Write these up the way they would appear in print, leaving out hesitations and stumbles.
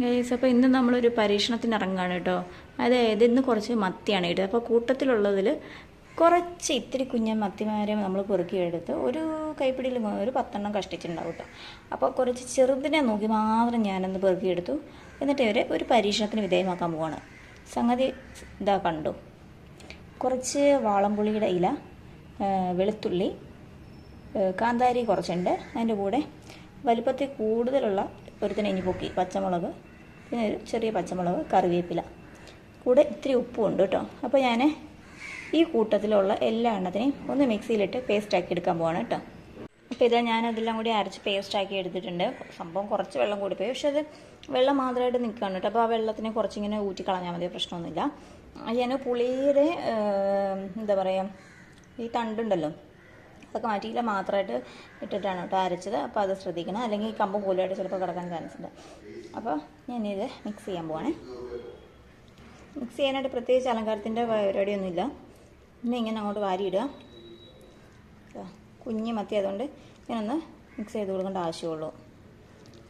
Guys, അപ്പോൾ ഇന്ന് നമ്മളൊരു പരീക്ഷണത്തിന് ഇറങ്ങുകയാണ് കേട്ടോ. അതായത് ഇന്ന് കുറച്ച് മത്തിയാണ് ഇട്ടത്. അപ്പോൾ കൂട്ടത്തിലുള്ളതിൽ കുറച്ച് ഇത്തിരി കുഞ്ഞൻ മത്തിമാരെ നമ്മൾ പെറുക്കിയെടുത്ത് ഒരു കൈപ്പിടിയിൽ ഒരു 10 കഷ്ടിച്ചിട്ടുണ്ടാവും കേട്ടോ. അപ്പോൾ കുറച്ച് ചെറുതിനെ നോക്കി മാത്രം ഞാനൊന്ന് പെറുക്കിയെടുത്തു. എന്നിട്ട് ഇവരെ ഒരു പരീക്ഷണത്തിന് വിധേയമാക്കാൻ പോവാണ്. സംഗതി ഇതാ കണ്ടു. കുറച്ച് വാളംപുളിയുടെ ഇല, വെളുത്തുള്ളി, കാന്താരി കുറച്ചുണ്ട്. അതിൻ്റെ കൂടെ വലുപ്പത്തിൽ കൂടുതലുള്ള ഒരുത്തിനെ ഇനി പൊക്കി പച്ചമുളക്, പിന്നെ ഒരു ചെറിയ പച്ചമുളക്, കറിവേപ്പില, കൂടെ ഇത്തിരി ഉപ്പും ഉണ്ട് കേട്ടോ. അപ്പോൾ ഞാൻ ഈ കൂട്ടത്തിലുള്ള എല്ലാ എണ്ണത്തിനെയും ഒന്ന് മിക്സിയിലിട്ട് പേസ്റ്റാക്കി എടുക്കാൻ പോവാണ് കേട്ടോ. അപ്പോൾ ഇതാ ഞാനതെല്ലാം കൂടി അരച്ച് പേസ്റ്റാക്കി എടുത്തിട്ടുണ്ട്. സംഭവം കുറച്ച് വെള്ളം കൂടിപ്പോയി, പക്ഷെ അത് വെള്ളം മാത്രമായിട്ട് നിൽക്കുകയാണ് കേട്ടോ. അപ്പോൾ ആ വെള്ളത്തിനെ കുറച്ചിങ്ങനെ ഊറ്റിക്കളഞ്ഞാൽ മതി, പ്രശ്നമൊന്നുമില്ല. ഞാൻ പുളിയുടെ എന്താ പറയുക, ഈ തണ്ടുണ്ടല്ലോ അതൊക്കെ മാറ്റിയില്ല, മാത്രമായിട്ട് ഇട്ടിട്ടാണ് കേട്ടോ അരച്ചത്. അപ്പോൾ അത് ശ്രദ്ധിക്കണം, അല്ലെങ്കിൽ കമ്പ് പോലെയായിട്ട് ചിലപ്പോൾ കിടക്കാൻ ചാൻസ് ഉണ്ട്. അപ്പോൾ ഞാനിത് മിക്സ് ചെയ്യാൻ പോവാണേ. മിക്സ് ചെയ്യാനായിട്ട് പ്രത്യേകിച്ച് അലങ്കാരത്തിൻ്റെ പരിപാടിയൊന്നുമില്ല. പിന്നെ ഇങ്ങനെ അങ്ങോട്ട് വാരിയിടുക. കുഞ്ഞ് മത്തി അതുകൊണ്ട് ഇങ്ങനൊന്ന് മിക്സ് ചെയ്ത് കൊടുക്കേണ്ട ആവശ്യമുള്ളൂ.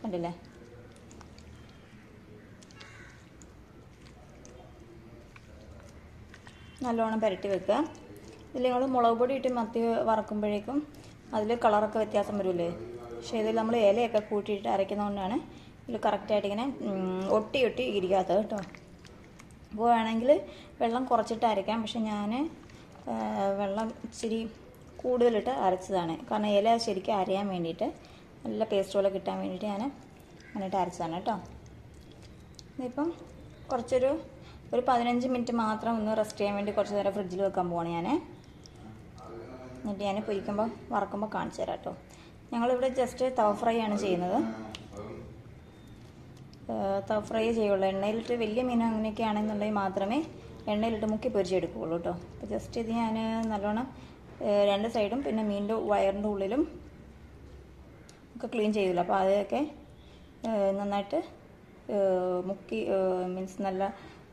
കണ്ടില്ലേ? നല്ലോണം പുരട്ടി വെക്കുക. ഇതിൽ നിങ്ങൾ മുളക് പൊടി ഇട്ട് മത്തി വറക്കുമ്പോഴേക്കും അതിൽ കളറൊക്കെ വ്യത്യാസം വരുമല്ലേ. പക്ഷേ ഇതിൽ നമ്മൾ ഇലയൊക്കെ കൂട്ടിയിട്ട് അരയ്ക്കുന്നതുകൊണ്ടാണ് ഇതിൽ കറക്റ്റായിട്ട് ഇങ്ങനെ ഒട്ടി ഇരിക്കാത്തത് കേട്ടോ. അപ്പോൾ വേണമെങ്കിൽ വെള്ളം കുറച്ചിട്ട് അരയ്ക്കാം. പക്ഷെ ഞാൻ വെള്ളം ഇച്ചിരി കൂടുതലിട്ട് അരച്ചതാണ്. കാരണം ഇല ശരിക്കും അരയാൻ വേണ്ടിയിട്ട്, നല്ല പേസ്റ്റ് പോലെ കിട്ടാൻ വേണ്ടിയിട്ട് ഞാൻ അങ്ങനെയിട്ട് അരച്ചതാണ് കേട്ടോ. ഇതിപ്പം കുറച്ചൊരു 15 മിനിറ്റ് മാത്രം ഒന്ന് റെസ്റ്റ് ചെയ്യാൻ വേണ്ടി കുറച്ച് നേരം ഫ്രിഡ്ജിൽ വെക്കാൻ പോവാണ് ഞാൻ. എന്നിട്ട് ഞാൻ പൊരിക്കുമ്പോൾ വറക്കുമ്പോൾ കാണിച്ചു തരാം കേട്ടോ. ഞങ്ങളിവിടെ ജസ്റ്റ് തവ ഫ്രൈ ആണ് ചെയ്യുന്നത്. തവ ഫ്രൈ ചെയ്യുള്ളൂ. എണ്ണയിലിട്ട് വലിയ മീൻ അങ്ങനെയൊക്കെ ആണെന്നുണ്ടെങ്കിൽ മാത്രമേ എണ്ണയിലിട്ട് മുക്കി പൊരിച്ചെടുക്കുകയുള്ളൂ കേട്ടോ. അപ്പോൾ ജസ്റ്റ് ഇത് ഞാൻ നല്ലോണം 2 സൈഡും പിന്നെ മീനിൻ്റെ വയറിൻ്റെ ഉള്ളിലും ഒക്കെ ക്ലീൻ ചെയ്യില്ല. അപ്പോൾ അതൊക്കെ നന്നായിട്ട് മുക്കി മീൻസ് നല്ല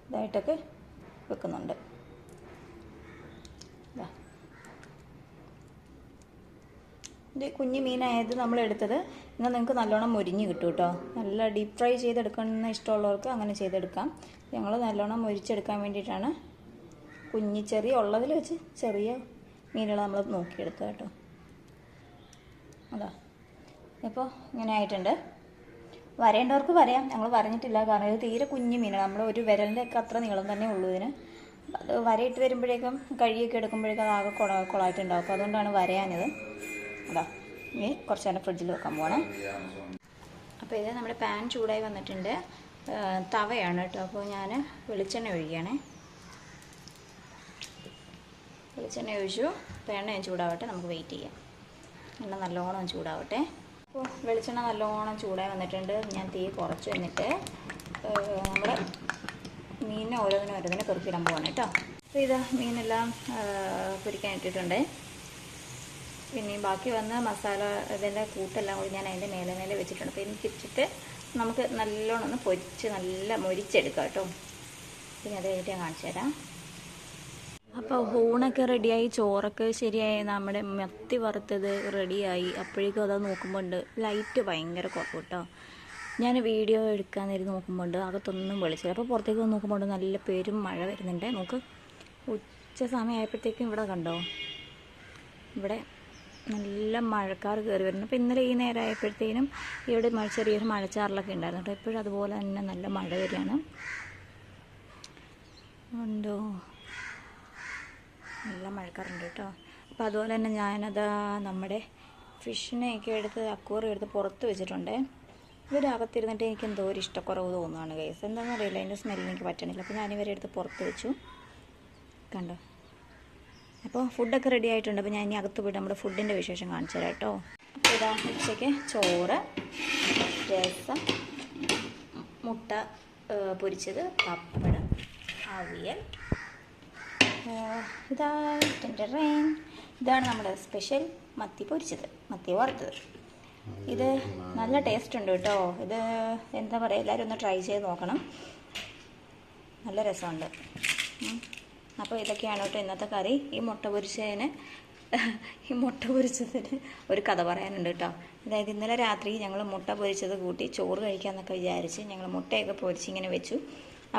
ഇതായിട്ടൊക്കെ വെക്കുന്നുണ്ട്. ഇത് കുഞ്ഞു മീനായത് നമ്മൾ എടുത്തത്. എന്നാൽ നിങ്ങൾക്ക് നല്ലോണം മൊരിഞ്ഞ് കിട്ടും കേട്ടോ. നല്ല ഡീപ്പ് ഫ്രൈ ചെയ്തെടുക്കുന്ന ഇഷ്ടമുള്ളവർക്ക് അങ്ങനെ ചെയ്തെടുക്കാം. ഞങ്ങൾ നല്ലോണം മൊരിച്ചെടുക്കാൻ വേണ്ടിയിട്ടാണ് ചെറിയ ഉള്ളതിൽ വെച്ച് ചെറിയ മീനുകൾ നമ്മൾ നോക്കിയെടുത്തത് കേട്ടോ. അതാ ഇപ്പോൾ ഇങ്ങനെ ആയിട്ടുണ്ട്. വരേണ്ടവർക്ക് വരയാം. ഞങ്ങൾ വരഞ്ഞിട്ടില്ല, കാരണം ഇത് തീരെ കുഞ്ഞു മീനാണ്. നമ്മൾ ഒരു വിരലിൻ്റെ ഒക്കെ അത്ര നീളം തന്നെ ഉള്ളൂ ഇതിന്. അത് വരയിട്ട് വരുമ്പോഴേക്കും കഴുകിയൊക്കെ എടുക്കുമ്പോഴേക്കും അത് ആകെ കുളമായിട്ടുണ്ടാവും. അപ്പോൾ അതുകൊണ്ടാണ് വരയാനത്. അതാ ഇനി കുറച്ച് നേരം ഫ്രിഡ്ജിൽ വെക്കാൻ പോകണം. അപ്പോൾ ഇത് നമ്മുടെ പാൻ ചൂടായി വന്നിട്ടുണ്ട്. തവയാണ് കേട്ടോ. അപ്പോൾ ഞാൻ വെളിച്ചെണ്ണ ഒഴിക്കുകയാണേ. വെളിച്ചെണ്ണ ഒഴിച്ചു. അപ്പോൾ എണ്ണ ചൂടാവട്ടെ, നമുക്ക് വെയിറ്റ് ചെയ്യാം. എണ്ണ നല്ലോണം ചൂടാവട്ടെ. അപ്പോൾ വെളിച്ചെണ്ണ നല്ലോണം ചൂടായി വന്നിട്ടുണ്ട്. ഞാൻ തീ കുറച്ച് വന്നിട്ട് നമ്മുടെ മീനിനെ ഓരോന്നിനെ പെറുക്കിയിടാൻ പോവാണ് കേട്ടോ. അപ്പോൾ ഇതാ മീനെല്ലാം പൊരിക്കാൻ ഇട്ടിട്ടുണ്ട്. പിന്നെ ബാക്കി വന്ന മസാല ഇതിൻ്റെ കൂട്ടെല്ലാം കൂടി ഞാൻ അതിൻ്റെ മേലെ വെച്ചിട്ടുണ്ട്. അപ്പോൾ എനിക്കിച്ചിട്ട് നമുക്ക് നല്ലോണം ഒന്ന് പൊരിച്ച് നല്ല മൊരിച്ചെടുക്കാം കേട്ടോ. പിന്നെ അത് കഴിഞ്ഞിട്ട് ഞാൻ കാണിച്ചു തരാം. അപ്പോൾ ഊണൊക്കെ റെഡിയായി, ചോറൊക്കെ ശരിയായി, നമ്മുടെ മത്തി വറുത്തത് റെഡിയായി. അപ്പോഴേക്കും അത് നോക്കുമ്പോൾ ലൈറ്റ് ഭയങ്കര കുറവ് കേട്ടോ. ഞാൻ വീഡിയോ എടുക്കാൻ നേരം നോക്കുമ്പോൾ അകത്തൊന്നും വെളിച്ചില്ല. അപ്പോൾ പുറത്തേക്ക് നോക്കുമ്പോൾ നല്ല പെരും മഴ വരുന്നുണ്ട്. നമുക്ക് ഉച്ച സമയമായപ്പോഴത്തേക്കും ഇവിടെ കണ്ടോ, ഇവിടെ നല്ല മഴക്കാർ കയറി വരുന്നു. അപ്പോൾ ഇന്നലെ ഈ നേരം ആയപ്പോഴത്തേനും ഇവിടെ ചെറിയൊരു മഴച്ചാറിലൊക്കെ ഉണ്ടായിരുന്നു കേട്ടോ. ഇപ്പോഴും അതുപോലെ തന്നെ നല്ല മഴ വരികയാണ്. ഉണ്ടോ, നല്ല മഴക്കാറുണ്ട് കേട്ടോ. അപ്പോൾ അതുപോലെ തന്നെ ഞാനത് നമ്മുടെ ഫിഷിനെയൊക്കെ എടുത്ത് അക്വേറിയം എടുത്ത് പുറത്ത് വെച്ചിട്ടുണ്ട്. ഇവരകത്തിരുന്നിട്ട് എനിക്ക് എന്തോ ഒരു ഇഷ്ടക്കുറവ് തോന്നുകയാണ് ഗൈസ്. എന്താണെന്ന് അറിയില്ല, അതിൻ്റെ സ്മെല്ല് എനിക്ക് പറ്റണില്ല. അപ്പോൾ ഞാനിവരെ എടുത്ത് പുറത്ത് വെച്ചു. കണ്ടോ, അപ്പോൾ ഫുഡൊക്കെ റെഡി ആയിട്ടുണ്ട്. അപ്പോൾ ഞാൻ ഇനി അകത്ത് പോയിട്ട് നമ്മുടെ ഫുഡിൻ്റെ വിശേഷം കാണിച്ചു തരാം കേട്ടോ. അപ്പോൾ ഇതാ ഉച്ചയ്ക്ക് ചോറ്, രസം, മുട്ട പൊരിച്ചത്, പപ്പടം, അവിയൽ, ഇതാണ് നമ്മുടെ സ്പെഷ്യൽ മത്തി പൊരിച്ചത്, മത്തി വറുത്തത്. ഇത് നല്ല ടേസ്റ്റ് ഉണ്ട് കേട്ടോ. ഇത് എന്താ പറയുക, എല്ലാവരും ഒന്ന് ട്രൈ ചെയ്ത് നോക്കണം. നല്ല രസമുണ്ട്. അപ്പോൾ ഇതൊക്കെയാണ് കേട്ടോ ഇന്നത്തെ കറി. ഈ മുട്ട പൊരിച്ചതിന് ഈ മുട്ട പൊരിച്ചതിന് ഒരു കഥ പറയാനുണ്ട് കേട്ടോ. അതായത് ഇന്നലെ രാത്രി ഞങ്ങൾ മുട്ട പൊരിച്ചത് കൂട്ടി ചോറ് കഴിക്കാമെന്നൊക്കെ വിചാരിച്ച് ഞങ്ങൾ മുട്ടയൊക്കെ പൊരിച്ച് ഇങ്ങനെ വെച്ചു.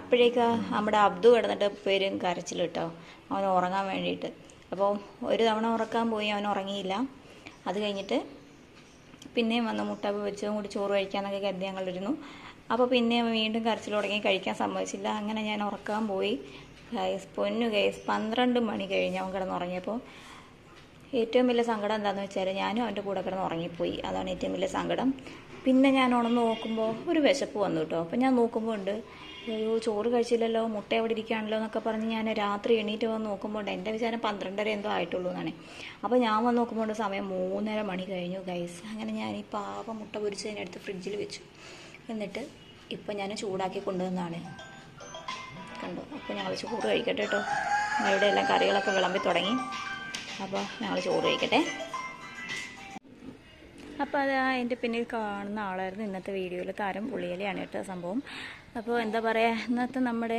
അപ്പോഴേക്ക് നമ്മുടെ അബ്ദു കിടന്നിട്ട് പേരും കരച്ചിൽ കേട്ടോ, അവൻ ഉറങ്ങാൻ വേണ്ടിയിട്ട്. അപ്പോൾ ഒരു തവണ ഉറക്കാൻ പോയി, അവൻ ഉറങ്ങിയില്ല. അത് കഴിഞ്ഞിട്ട് പിന്നെയും വന്ന് മുട്ട പൊരിച്ചതും കൂടി ചോറ് കഴിക്കാമെന്നൊക്കെ കരുതി ഞങ്ങളിരുന്നു. അപ്പോൾ പിന്നെ വീണ്ടും കരച്ചിൽ തുടങ്ങി, കഴിക്കാൻ സമ്മതിച്ചില്ല. അങ്ങനെ ഞാൻ ഉറക്കാൻ പോയി. പൊന്നു ഗൈസ് 12 മണി കഴിഞ്ഞ് അവൻ കിടന്നുറങ്ങിയപ്പോൾ ഏറ്റവും വലിയ സങ്കടം എന്താണെന്ന് വെച്ചാൽ ഞാനും അവൻ്റെ കൂടെ കിടന്ന് ഉറങ്ങിപ്പോയി. അതാണ് ഏറ്റവും വലിയ സങ്കടം. പിന്നെ ഞാൻ ഉണർന്ന് നോക്കുമ്പോൾ ഒരു വിശപ്പ് വന്നു കേട്ടോ. അപ്പോൾ ഞാൻ നോക്കുമ്പോൾ ഉണ്ട്, അയ്യോ ചോറ് കഴിച്ചില്ലല്ലോ, മുട്ട എവിടെ ഇരിക്കുകയാണല്ലോ എന്നൊക്കെ പറഞ്ഞ് ഞാൻ രാത്രി എണീറ്റ് വന്ന് നോക്കുമ്പോൾ എൻ്റെ വിചാരം 12:30 എന്തോ ആയിട്ടുള്ളൂ എന്നാണ്. അപ്പോൾ ഞാൻ വന്ന് നോക്കുമ്പോൾ സമയം 3:30 മണി കഴിഞ്ഞു ഗൈസ്. അങ്ങനെ ഞാൻ ഈ പാവ മുട്ട പൊരിച്ചതിനടുത്ത് ഫ്രിഡ്ജിൽ വെച്ചു. എന്നിട്ട് ഇപ്പം ഞാൻ ചൂടാക്കി കൊണ്ടുവന്നാണ്, കണ്ടോ. അപ്പോൾ ഞങ്ങൾ ചോറ് കഴിക്കട്ടെ കേട്ടോ. ഇവിടെ എല്ലാം കറികളൊക്കെ വിളമ്പി തുടങ്ങി. അപ്പോൾ ഞങ്ങൾ ചോറ് കഴിക്കട്ടെ. അപ്പോൾ അത് എൻ്റെ പിന്നിൽ കാണുന്ന ആളായിരുന്നു ഇന്നത്തെ വീഡിയോയിൽ താരം പുളിയിലയാണ് കേട്ടോ സംഭവം. അപ്പോൾ എന്താ പറയുക, ഇന്നത്തെ നമ്മുടെ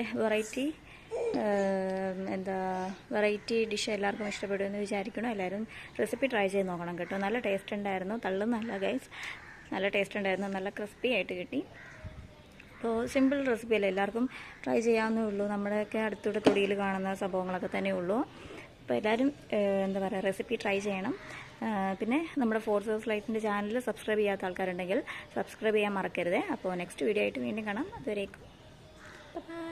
വെറൈറ്റി ഡിഷ് എല്ലാവർക്കും ഇഷ്ടപ്പെടുമെന്ന് വിചാരിക്കണം. എല്ലാവരും റെസിപ്പി ട്രൈ ചെയ്ത് നോക്കണം കേട്ടോ. നല്ല ടേസ്റ്റ് ഉണ്ടായിരുന്നു, തള്ളുന്നല്ല ഗൈസ്, നല്ല ടേസ്റ്റ് ഉണ്ടായിരുന്നു, നല്ല ക്രിസ്പി ആയിട്ട് കിട്ടി. അപ്പോൾ സിമ്പിൾ റെസിപ്പി അല്ലേ, എല്ലാവർക്കും ട്രൈ ചെയ്യാവുന്നേ ഉള്ളൂ. നമ്മുടെയൊക്കെ അടുത്തൂടെ തൊടിയിൽ കാണുന്ന സംഭവങ്ങളൊക്കെ തന്നെ ഉള്ളൂ. അപ്പോൾ എല്ലാവരും എന്താ പറയുക, റെസിപ്പി ട്രൈ ചെയ്യണം. പിന്നെ നമ്മുടെ ഫോർസസ് ലൈഫിൻ്റെ ചാനൽ സബ്സ്ക്രൈബ് ചെയ്യാത്ത ആൾക്കാരുണ്ടെങ്കിൽ സബ്സ്ക്രൈബ് ചെയ്യാൻ മറക്കരുത്. അപ്പോൾ നെക്സ്റ്റ് വീഡിയോ ആയിട്ട് വീണ്ടും കാണാം. അതുവരേക്കും ബൈ.